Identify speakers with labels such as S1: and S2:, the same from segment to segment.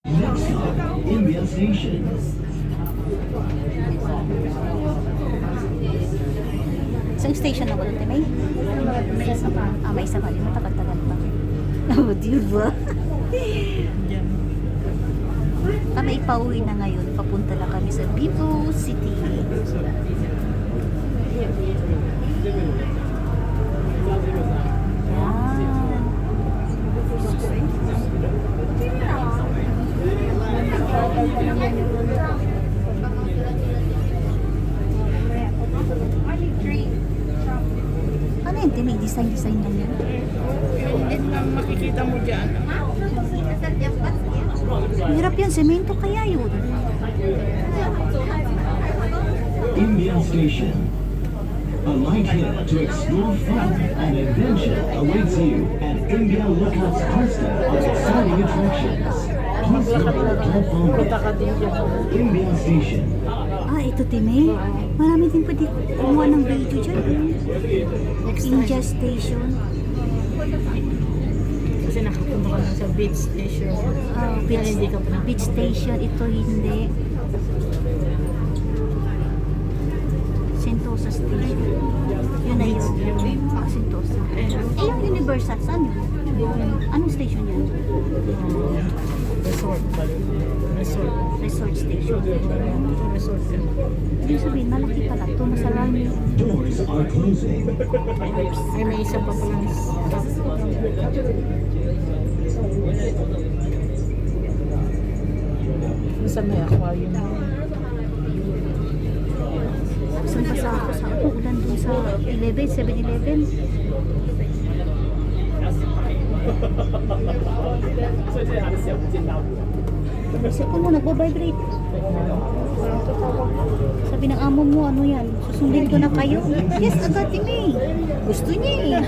S1: Next stop, Imbian Station.
S2: Isang station na ba doon, May?
S3: May isa pa.
S2: May isa pa. Di matagal-tagal pa. Oh, di ba? Kami ipauwi na ngayon. Papunta na kami sa Vivo City. Ano yun? May design lang yun.
S3: Hindi na makikita mo dyan.
S2: Hirap yan. Semento kaya yun.
S1: Imbian Station. Alight here to explore fun and adventure awaits you at Imbian Lookout's cluster of exciting attractions. Please look at the platform Imbian Station.
S2: Ito, Timmy. Marami din pwede kumuha ng video dyan. India Station.
S3: Kasi nakapunta ka na sa beach station. Hindi ka pa na.
S2: Beach Station. Ito hindi. Sentosa Station. Yun na yun. Sentosa. Yung Universal, saan yun? Anong station yun? Resort Station.
S3: Resort ka.
S2: Ibig sabihin, malaki pala ito. Masarami.
S1: Doors are closing.
S3: Ay, may isa pa palang stop. Sa may aquarium.
S2: Saan pa sa ulan dun sa 7-Eleven? Isip ko mo, nagbabibrate. Sabi ng amo mo, ano yan? Susundin ko na kayo? Yes, agad Timmy. Gusto niya eh.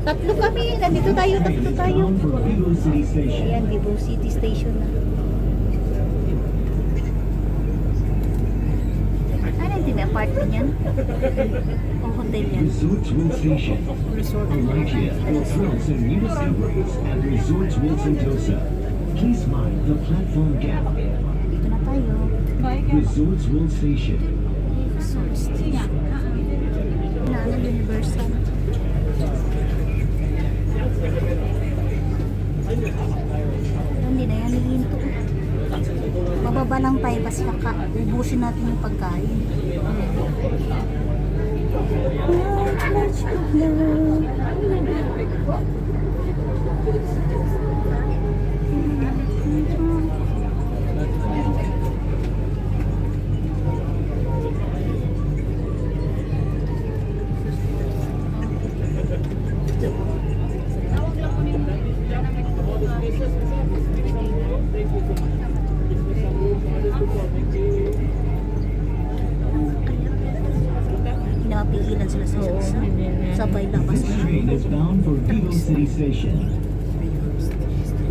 S2: Tatlo kami. Nandito tayo, tatlo tayo.
S1: Bound for Vivo City Station.
S2: Ayan, Vivo City Station na. Ano yung Timmy? Apartment yan? O hotel yan?
S1: Resorts World Station. Alight here for thrills and new discoveries at Resorts World Sentosa. Please mind the platform gap.
S2: Dito na tayo.
S1: Resorts World Station.
S2: Resort Station. Ano, Universal. Hindi na yan, hihinto. Bababa lang tayo kasi ubusin natin yung pagkain. Pinapigilan sila sa sabay labas
S1: This
S2: na.
S1: train is bound for Vivo City Station.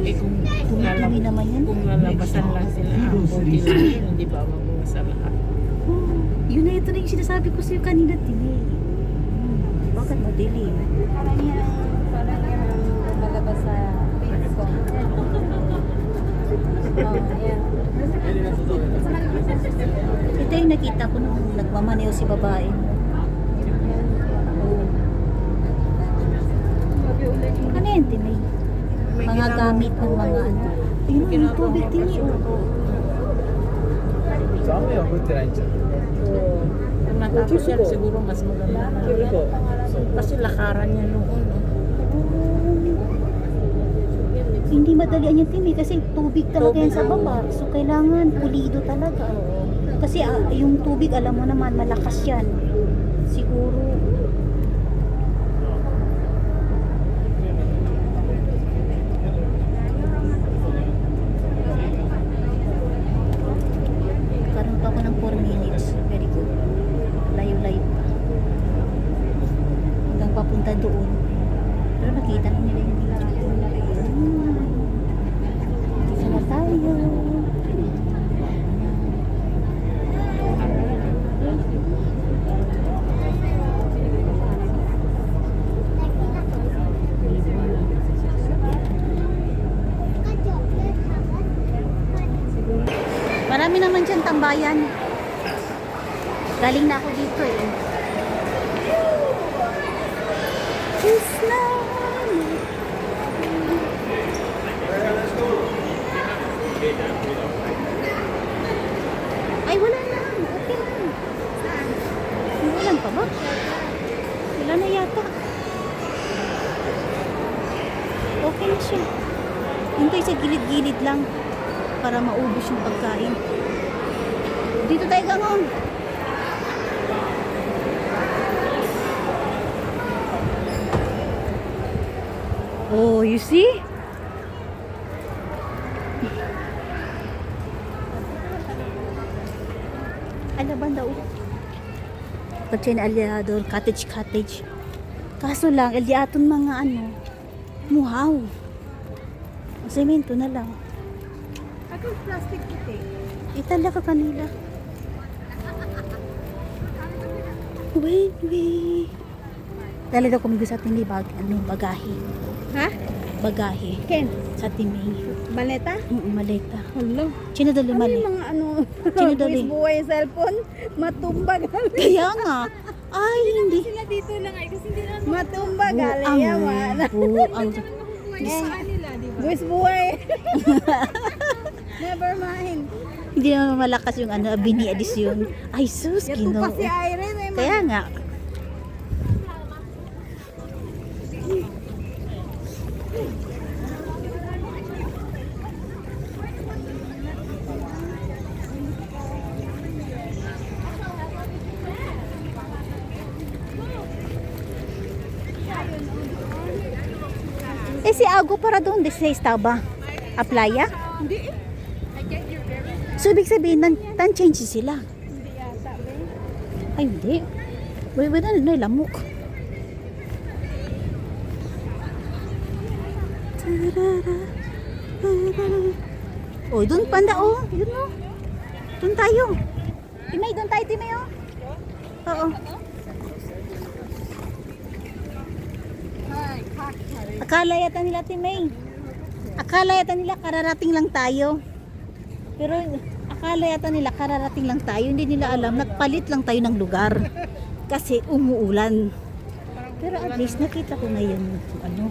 S3: Eh kung
S2: Tumitumi naman yan.
S3: kung lalabasan lang sila, okay lang yun, hindi ba mabuwasan lahat?
S2: Yun na, ito na yung sinasabi ko sa'yo kanina, Tini. Bakit madilim?
S4: Parang yan lumalabas sa Facebook. Ayan.
S2: Ito yung nakita ko nung nagmamaneo si babae. Ano yan, Tini? Mga gamit ng mga ano. Ayun, yung tubig, Tini.
S3: Kung natapos yan, siguro mas maganda. Kasi lakaran niya noon.
S2: Hindi madalian yung Tini kasi tubig talaga yan sa baba. So, kailangan pulido talaga. Kasi yung tubig, alam mo naman, malakas yan. Siguro, karoon pa ako ng 4 minutes. Very good. Layo-layo pa. Hanggang papunta doon. Pero nakita na nila yung lahat. Isa na tayo. Marami naman dyan tambayan. Galing na ako dito eh. Islam. Ay, wala na. Okay lang. Wala pa ba? Wala na yata. Okay na siya. Hintay sa gilid-gilid lang para maubos yung pagkain. Dito tayo gangon. Oh, you see? Alaban daw. Pagkain aliador, cottage. Kaso lang, aliaton mga ano, muhaw. Semento na lang.
S3: Ako plastic ito eh.
S2: Talaga kanila. Wait. Talaga kumigo sa ating bagahe.
S3: Ha?
S2: Bagahe.
S3: Ken?
S2: Sa timing.
S3: Maleta?
S2: Maleta.
S3: Hello.
S2: Sino dali
S3: Ano
S2: mali?
S3: yung mga ano?
S2: Sino dali?
S3: buhay cellphone? Matumbag.
S2: Kaya nga. Ay, hindi.
S4: Sila dito lang ay kasi hindi naman
S3: Matumbag.
S2: Buang.
S3: Yaman.
S2: Buang.
S4: nila, di ba?
S3: Buwis buhay. Never mind.
S2: Hindi naman malakas yung ano, bini edisyon. Ay, sus,
S3: Yato
S2: Ginoo.
S3: pa si Irene. Eh,
S2: Kaya nga. Si Ago para doon, di sa estaba. A playa?
S3: Hindi eh.
S2: So, ibig sabihin, tan-change sila.
S3: Hindi yata.
S2: Ay, hindi. Wait, ano, lamok. Oh, doon panda, oh. Yun, oh. Doon tayo. Timay, doon tayo, Timay, oh. Oo. Akala yata nila, Timay. Akala yata nila kararating lang tayo. Pero akala yata nila kararating lang tayo. Hindi nila alam, nagpalit lang tayo ng lugar. Kasi umuulan. Pero at least nakita ko ngayon, ano,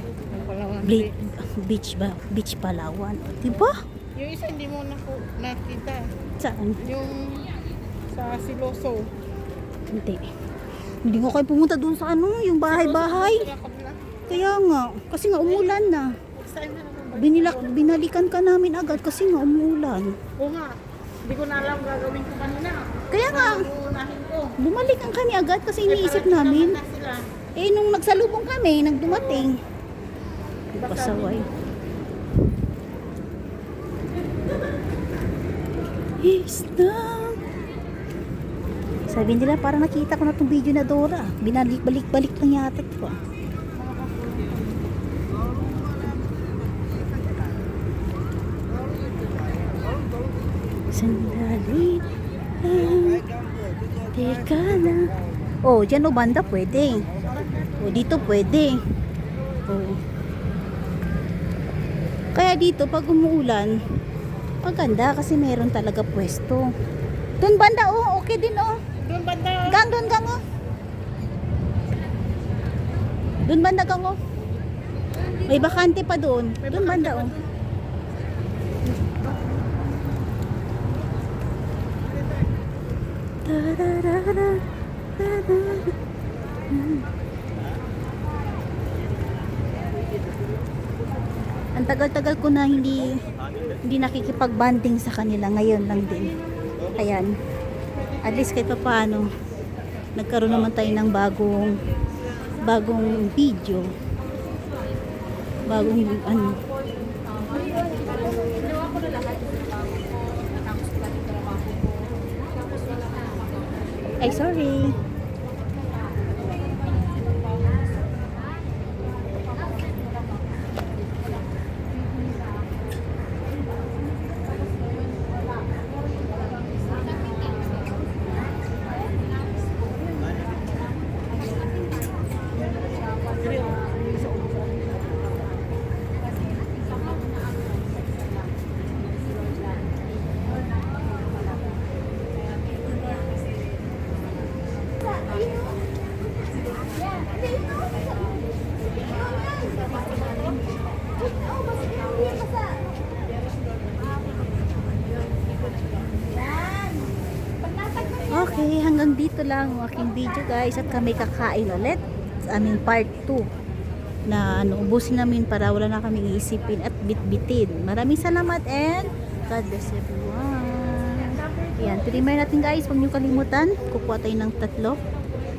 S2: beach ba? Beach Palawan. Diba?
S3: Yung isa hindi mo nakita.
S2: Saan?
S3: Yung sa Siloso.
S2: Hindi. Hindi ko kayo pumunta doon sa ano, yung bahay-bahay.
S3: Sa kabila.
S2: Kaya nga, kasi nga umulan na.
S3: Sa inyo naman.
S2: Binalikan ka namin agad kasi nga umulan.
S3: Oo nga. Hindi ko na alam gagawin ko kanina.
S2: Kaya nga,
S3: Uunahin ko.
S2: bumalikan kami agad kasi iniisip namin.
S3: Na sila.
S2: Eh, nung nagsalubong kami, nang dumating. Pasaway. Islam. Sabi nila, parang nakita ko na itong video na Dora. Binalik-balik-balik lang yata ito. Sandali lang. Teka lang. Oh, dyan o banda pwede. Oh, dito pwede. Oh. Kaya dito pag umuulan, maganda kasi meron talaga pwesto. Doon banda oh, okay din oh.
S3: Doon banda.
S2: Doon gang oh. Doon banda gang oh. May bakante pa doon. Doon banda oh. Ang tagal-tagal ko na hindi nakikipag-banding sa kanila, ngayon lang din. Ayan. At least kahit paano nagkaroon naman tayo ng bagong video. Bagong ano. Ay, sorry. ito lang ang aking video guys, at kami kakain ulit. Part 2 na ubusin namin para wala na kami iisipin at bitbitin. Maraming salamat and God bless everyone. Yan, primer natin guys, huwag niyo kalimutan, kukuha tayo ng 3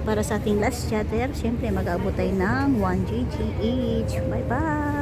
S2: para sa ating last chatter. Siyempre mag-aabot tayo ng 1 GG each. Bye bye.